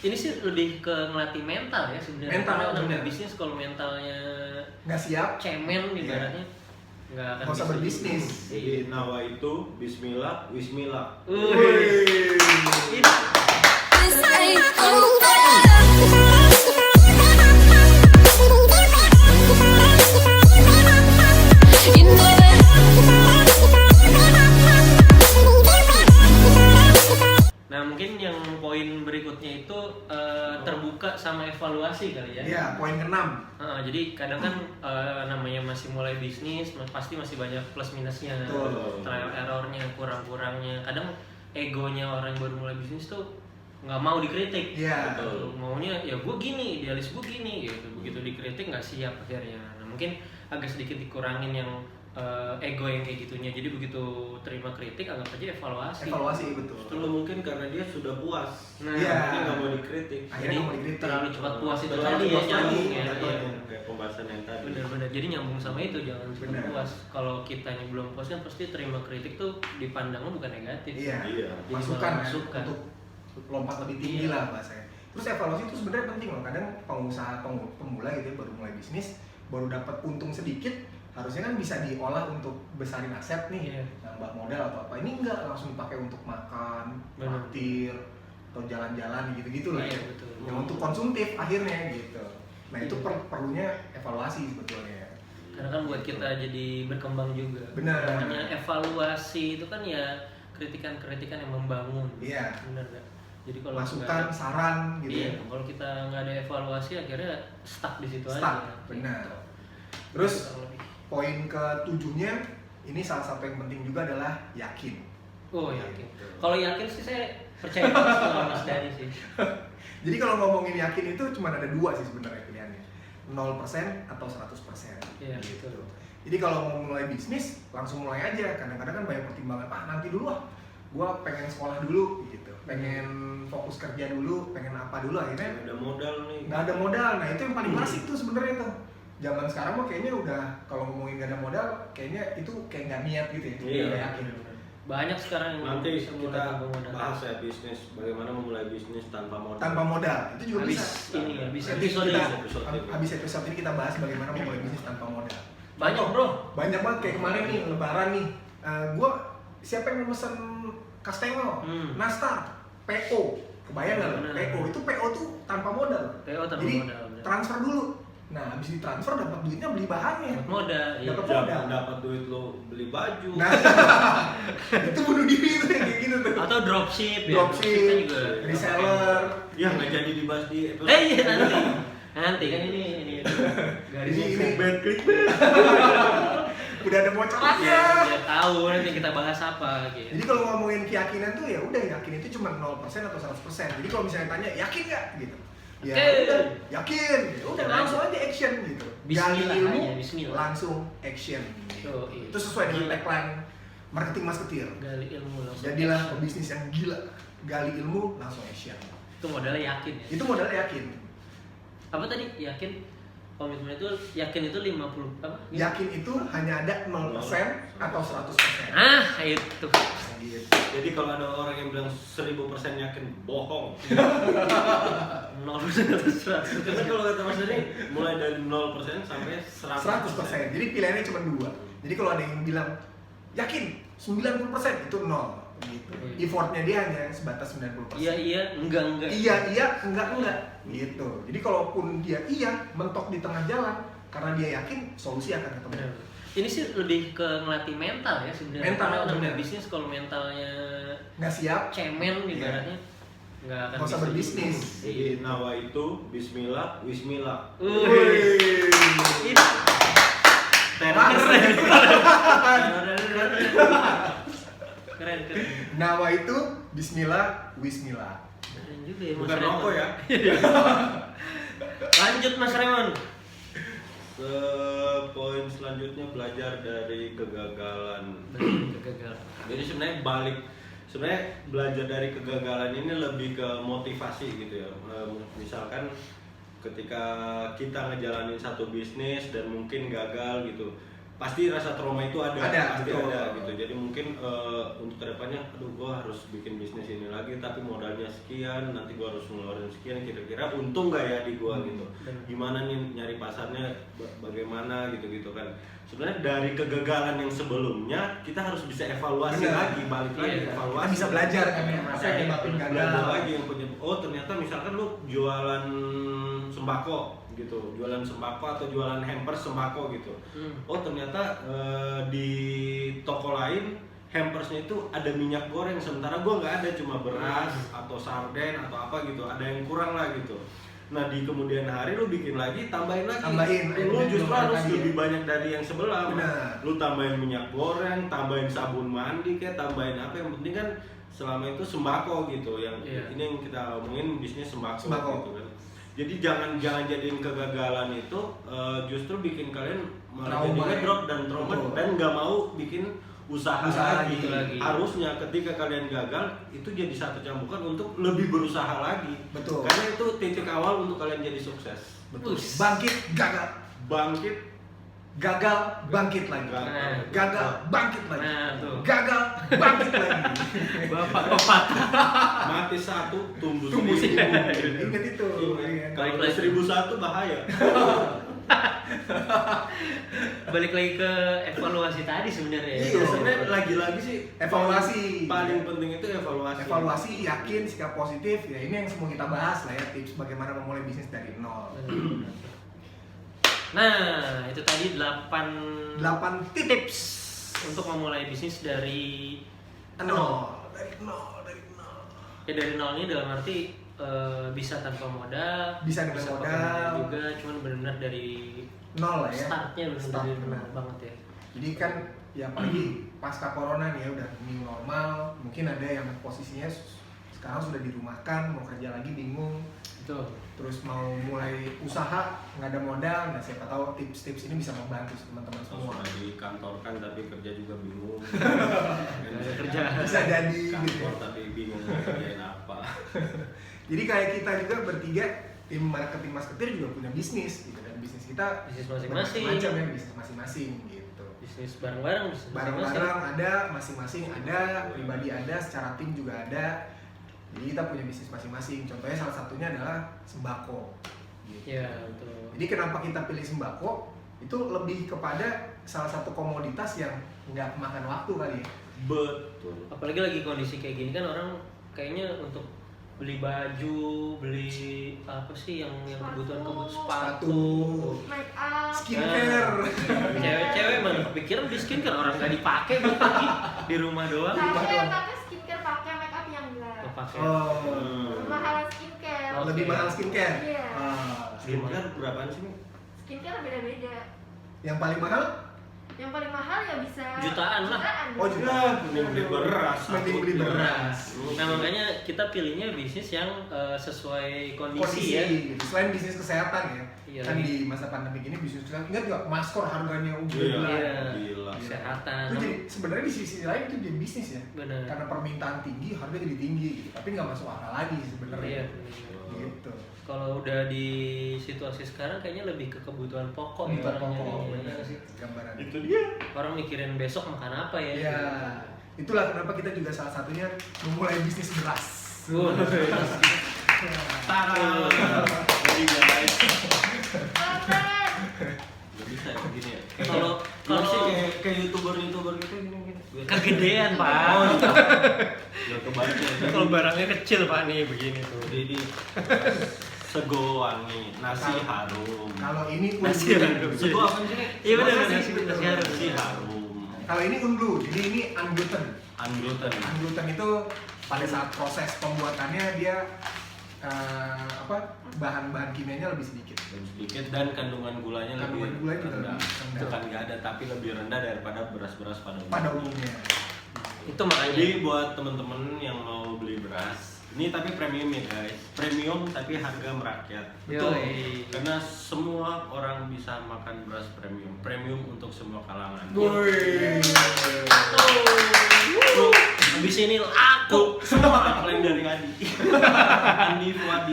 Ini sih lebih ke ngelatih mental ya sebenarnya. Mental, Karena namanya bener. bisnis kalau mentalnya Nggak siap, cemen ibaratnya nggak akan nggak usah bisa berbisnis. juga. Jadi nawa itu Bismillah, Wismillah. Wih. Ini Nah mungkin yang poin berikutnya itu terbuka sama evaluasi kali ya. Iya, poin ke-6. Jadi kadang kan namanya masih mulai bisnis, pasti masih banyak plus minusnya, Betul. trial errornya, kurang-kurangnya. Kadang egonya orang yang baru mulai bisnis tuh nggak mau dikritik. Iya. Gitu. Maunya ya gue gini, idealis gue gini gitu. Begitu dikritik nggak siap akhirnya. Nah mungkin agak sedikit dikurangin yang ego yang kayak gitunya. Jadi begitu terima kritik anggap aja evaluasi. Evaluasi, betul. Kalau mungkin karena dia sudah puas, Nah, Iya. jadi nggak mau dikritik. Akhirnya Jadi nggak mau dikritik. terlalu cepat puas itu Terlalu tadi ya, puas nyambung lagi, ya. jatuhnya. Iya. Kayak pembahasan yang tadi. Bener-bener, jadi nyambung sama itu, jangan cepat Bener. puas. Kalau kitanya belum puas kan pasti terima kritik tuh dipandangnya bukan negatif. Iya. Iya. Jadi Masukan malah ya, masukan. untuk lompat lebih tinggi Iya. lah bahasanya. Terus evaluasi itu sebenarnya penting loh. Kadang pengusaha pemula gitu ya, baru mulai bisnis, baru dapat untung sedikit, harusnya kan bisa diolah untuk besarin aset nih, Iya. nambah modal atau apa. Ini enggak, langsung dipakai untuk makan, Bener. parkir, atau jalan-jalan gitu-gitu lah Iya, ya. betul. Yang untuk konsumtif akhirnya gitu. Nah itu Iya. perlunya evaluasi sebetulnya. Karena kan buat kita jadi berkembang juga. Benar. Namanya evaluasi itu kan ya kritikan-kritikan yang membangun. Iya. Bener gak? Jadi kalau Masukan, nggak ada- saran gitu iya, ya. kalau kita nggak ada evaluasi akhirnya stuck di situ Stuck, aja. benar. Gitu. Terus Kurang lebih. poin ke-7-nya ini salah satu yang penting juga adalah yakin. Oh yakin. Gitu. Kalau yakin sih saya percaya banget sama Mas Dani sih. Jadi kalau ngomongin yakin itu cuma ada dua sih sebenarnya pilihannya. 0% atau 100%. Iya, gitu. betul. Jadi kalau mau mulai bisnis, langsung mulai aja. Kadang-kadang kan banyak pertimbangan, nanti dulu gua pengen sekolah dulu gitu. Pengen fokus kerja dulu, pengen apa dulu, akhirnya Nggak ada modal nih. nggak ada modal. Nah itu yang paling asik tuh sebenarnya tuh. Zaman sekarang mah kayaknya udah kalau ngomongin nggak ada modal, kayaknya itu kayak nggak niat gitu ya. Iya. Nggak yakin. Banyak sekarang yang Nanti bisa mulai kita tanpa modal. bahas ya bisnis, bagaimana memulai bisnis tanpa modal. Tanpa modal itu juga Habis bisa. ini ya, bisa Nanti episode kita, ini. habis episode ini kita bahas bagaimana memulai bisnis tanpa modal. Banyak bro. Banyak banget kayak kemarin nih lebaran nih. Gua siapa yang mesen Kastengel, Nastar, PO, kebayang nggak lo? Bener. PO itu PO tuh tanpa modal. PO tanpa Jadi modal, bener. transfer dulu. Nah habis ditransfer dapat duitnya beli bahannya. Dapat modal. Iya. Dapat Jangan modal. dapat duit lo beli baju. Nah itu bunuh diri tuh yang kayak gitu tuh. Atau dropship ya. Dropship, Dropship juga. reseller. Ya nggak jadi dibahas di episode. Iya nanti. Nanti kan ini garis Ini bad clickbait. udah ada bocorannya. ya tahu nanti kita bahas apa gitu. Jadi kalau ngomongin keyakinan tuh ya udah yakin itu cuma 0% atau 100%. Jadi kalau misalnya tanya yakin nggak gitu. Ya Oke. udah yakin. Ya udah Yakin langsung aja action gitu. Gali Bismillah ilmu aja, bismillah. langsung action. Gitu. Oh, iya. Itu sesuai dengan Gila. tagline marketing Mas Ketir. Gali ilmu langsung. Jadilah action. pebisnis yang gila. Gali ilmu langsung action. Itu modalnya yakin ya. Itu modalnya yakin. Apa tadi? Yakin. Komitmen itu yakin itu 50 apa? Yakin itu hanya ada 0% atau 100%. Ah, itu. Gitu. Jadi kalau ada orang yang bilang 1000% yakin, bohong. 0% atau 100%. Karena kalau kata Mas Dani, mulai dari 0% sampai 100%. 100%. Jadi pilihannya cuma dua. Jadi kalau ada yang bilang yakin 90% itu 0 gitu. Effortnya dia hanya sebatas 90%. Iya, enggak. Iya, enggak gitu. Jadi kalaupun dia iya mentok di tengah jalan karena dia yakin solusi akan ketemu. Benar. Ini sih lebih ke ngelatih mental ya sebenarnya. Mental, Karena namanya benar. bisnis kalau mentalnya Nggak siap, cemen ibaratnya nggak akan nggak usah bisa berbisnis. juga. Jadi nawa itu Bismillah, Wismillah. Wih. Ini keren. Nawa itu Bismillah, Wismillah. Keren juga ya Mas Bukan Raymond. rokok ya. Lanjut Mas Raymond. Ke poin selanjutnya, belajar dari kegagalan. Kegagalan. Jadi sebenarnya belajar dari kegagalan ini lebih ke motivasi gitu ya. Misalkan ketika kita ngejalanin satu bisnis dan mungkin gagal gitu, pasti rasa trauma itu ada pasti betul. ada gitu. Jadi mungkin untuk kedepannya, aduh gue harus bikin bisnis ini lagi tapi modalnya sekian, nanti gue harus ngeluarin sekian, kira-kira untung nggak ya di gue gitu. Gimana nih nyari pasarnya, bagaimana gitu kan. Sebenarnya dari kegagalan yang sebelumnya kita harus bisa evaluasi Benar. lagi, balik lagi evaluasi. Kita bisa belajar kan ya, Apa apa yang yang nyebabin gagal. belajar lagi yang punya. Oh ternyata misalkan lu jualan sembako gitu, jualan sembako atau jualan hampers sembako gitu. Oh ternyata di toko lain hampersnya itu ada minyak goreng, sementara gua nggak ada, cuma beras atau sarden atau apa gitu, ada yang kurang lah gitu. Nah di kemudian hari lu bikin lagi, tambahin lagi. Lu justru harus lebih banyak dari yang sebelah. Benar. Lu tambahin minyak goreng, tambahin sabun mandi kayak, tambahin apa, yang penting kan selama itu sembako gitu. Yang ini yang kita omongin bisnis sembako. Gitu kan. Jadi jangan jadiin kegagalan itu justru bikin kalian malah jadi ngedrop dan trauma dan nggak mau bikin usaha lagi. Harusnya ketika kalian gagal itu jadi satu cambukan untuk lebih berusaha lagi. Betul. Karena itu titik awal untuk kalian jadi sukses. Betul. Bangkit, gagal. Bangkit, Gagal, bangkit lagi. Gagal, bangkit lagi. Gagal, bangkit lagi. Bapak. Mati satu, tumbuh Tumbuh seribu. Ingat itu. Kalau 1001 bahaya. Balik lagi ke evaluasi tadi sebenarnya. Iya, Sebenarnya lagi-lagi sih Evaluasi. paling penting itu evaluasi. Evaluasi, yakin, sikap positif. Ya ini yang semua kita bahas lah ya, tips bagaimana memulai bisnis dari nol. Nah, itu tadi 8 8 tips untuk memulai bisnis dari nol. Dari nol. Ya dari nol ini dalam arti bisa tanpa modal, Bisa dengan pakai modal. juga, cuman benar-benar dari Nol lah ya. startnya benar dari nol benar. banget ya. Jadi kan ya apalagi pasca corona nih ya, udah new normal, mungkin ada yang posisinya sekarang sudah dirumahkan, mau kerja lagi bingung, Betul. terus mau mulai usaha nggak ada modal. Nah siapa tahu tips-tips ini bisa membantu teman-teman semua. Semua dikantorkan tapi kerja juga bingung. Kerja. Bisa jadi Kantor gitu. tapi bingung mau kerjain apa. Jadi kayak kita juga bertiga, tim marketing Mas Ketir juga punya bisnis gitu, dan bisnis kita Bisnis masing-masing. macam ya, bisnis masing-masing gitu. Bisnis bareng-bareng, bisnis Bareng-bareng ada, masing-masing ada, pribadi ada, secara tim juga ada. Jadi kita punya bisnis masing-masing. Contohnya salah satunya adalah sembako. Gitu. Ya, betul. Jadi kenapa kita pilih sembako? Itu lebih kepada salah satu komoditas yang nggak makan waktu kali ya. Betul. Apalagi lagi kondisi kayak gini kan, orang kayaknya untuk beli baju, beli apa sih yang kebutuhan sepatu, make up, skincare. Cewek-cewek emang kepikiran di skincare, orang nggak dipakai lagi di rumah doang. pakai skincare, pakai make up yang enggak Pakai. mahal skincare. Oke. Lebih mahal skincare. Iya. Skincare berapaan sih? Skincare beda-beda. Yang paling mahal? Yang paling mahal ya bisa Jutaan lah. Oh, jutaan. Mending beli beras. Mending beli beras. Nah makanya kita pilihnya bisnis yang sesuai kondisi ya. Gitu. Selain bisnis kesehatan ya. Iya, Kan lagi. di masa pandemi ini bisnis kesehatan. Ingat nggak masker harganya Iya. gila. Iya. Gila. Kesehatan. Itu jadi sebenarnya di sisi lain itu jadi bisnis ya. Benar. Karena permintaan tinggi, harga jadi tinggi gitu. Tapi nggak masuk akal lagi Iya. sebenarnya. benar. Gitu. Kalau udah di situasi sekarang kayaknya lebih ke kebutuhan pokok ya Kebutuhan orang pokok, nyarinya. benar sih gambaran. Itu dia. Orang mikirin besok makan apa ya. Ya, itulah kenapa kita juga salah satunya memulai bisnis beras. Tangan. Jadi guys. Keren. Gak bisa ya begini ya. Kalau sih kalau kayak youtuber gitu gini. kegedean pak. Gak kebaca. Kalau barangnya kecil pak nih begini tuh. Jadi sego wangi, nasi harum. Kalau ini Nasi harum. Sego apa sih? Iya benar Nasi nasi harum. Nasi harum. Kalau ini ungglu, jadi ini ungluten. Ungluten. Ungluten itu pada saat proses pembuatannya dia bahan-bahan kimianya lebih sedikit. Sedikit dan kandungan gulanya Kandungan lebih gulanya juga rendah. lebih rendah. Bukan nggak ada tapi lebih rendah daripada beras-beras pada Pada umumnya. Itu makanya. Jadi buat temen-temen yang mau beli beras, ini tapi premium ya guys. Premium tapi harga merakyat. Betul. Yoi. Karena semua orang bisa makan beras premium. Premium untuk semua kalangan. Woi. Habis ini aku Semua klaim dari Adi. Andi Fuadi.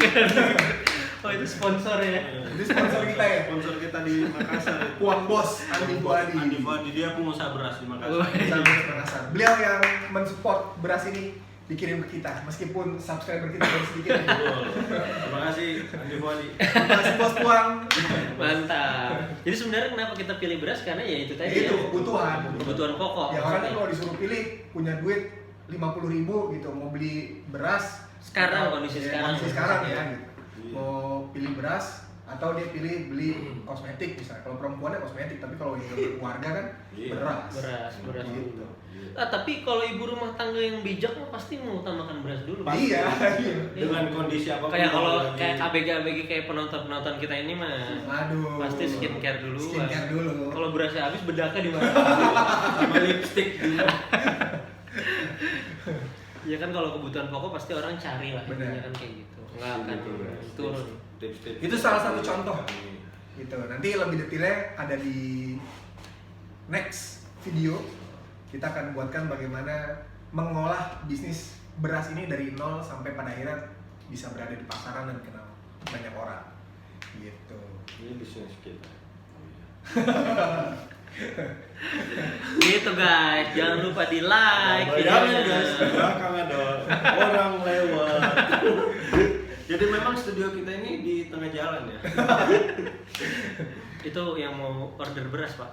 Oh itu sponsor ya. Itu sponsor kita ya. Sponsor kita di Makassar. Uang bos Andi Fuadi. Andi Fuadi, dia pengusaha beras di Makassar. Sampai Makassar. Beliau yang mensupport beras ini dikirim ke kita, meskipun subscriber kita baru sedikit. Betul. Terima kasih Andi Fuadi. Terima kasih bos Puang. Mantap. Jadi sebenarnya kenapa kita pilih beras karena ya itu tadi Itu ya. kebutuhan pokok. Ya orang kan kalau disuruh pilih punya duit 50.000 gitu mau beli beras Sekarang, kondisi sekarang. kondisi sekarang ya Iya. gitu. Mau pilih beras atau dia pilih beli kosmetik misalnya. Kalau perempuannya kosmetik, tapi kalau yang keluarga kan Iya. beras Beras gitu. dulu. Tapi kalau ibu rumah tangga yang bijak mah pasti mengutamakan beras dulu. Iya. Dengan kondisi apapun. Kayak kalau lagi- kayak ABG kayak penonton kita ini mah Aduh. pasti skincare dulu. Skincare dulu. Kalau berasnya habis bedaknya di mana? sama lipstick juga. Ya kan kalau kebutuhan pokok pasti orang cari lah. Benar. Intinya kan kayak gitu. Enggak akan turun. Tips-tips. Itu salah satu contoh. Gitu. Nanti lebih detailnya ada di next video. Kita akan buatkan bagaimana mengolah bisnis beras ini dari nol sampai pada akhirnya bisa berada di pasaran dan kenal banyak orang. Gitu. Ini bisnis kita. Gitu guys, jangan lupa di like Jangan videonya. guys, di belakang ada orang lewat. Jadi memang studio kita ini di tengah jalan ya. Itu yang mau order beras pak.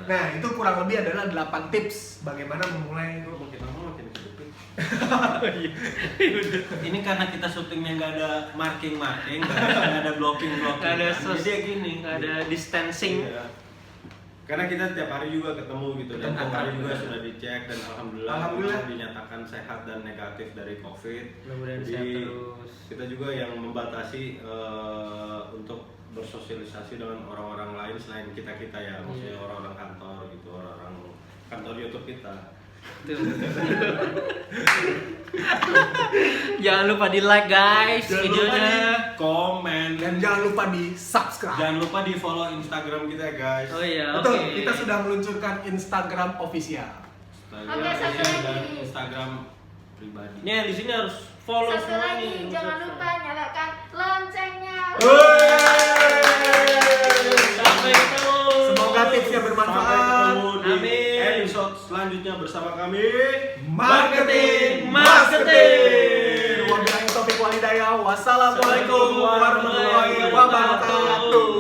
Nah, itu kurang lebih adalah 8 tips bagaimana memulai. Makin lama makin kedepit. Ini karena kita syutingnya nggak ada marking, nggak ada blocking. Nggak ada Jadi ya gini, nggak ada distancing. Iya. Karena kita tiap hari juga ketemu gitu dan tiap hari juga sudah dicek dan alhamdulillah dinyatakan sehat dan negatif dari COVID. Mudah-mudahan Jadi, sehat terus. kita juga yang membatasi untuk bersosialisasi dengan orang-orang lain selain kita ya, maksudnya orang-orang kantor gitu, orang-orang kantor YouTube kita. Jangan lupa di like guys Jangan lupa videonya. di komen Dan jangan lupa di subscribe. jangan lupa di follow Instagram kita guys. Oh iya, Betul, oke. kita sudah meluncurkan Instagram official. Instagram Oke, satu dan lagi. Instagram pribadi. Nih di sini harus follow Satu semua lagi, nih. jangan lupa nyalakan loncengnya. Sampai ketemu. Semoga tipsnya Sampai bermanfaat. ketemu di Amin. episode selanjutnya bersama kami Marketing. Wabillahi taufiq walhidayah. Wassalamualaikum warahmatullahi wabarakatuh.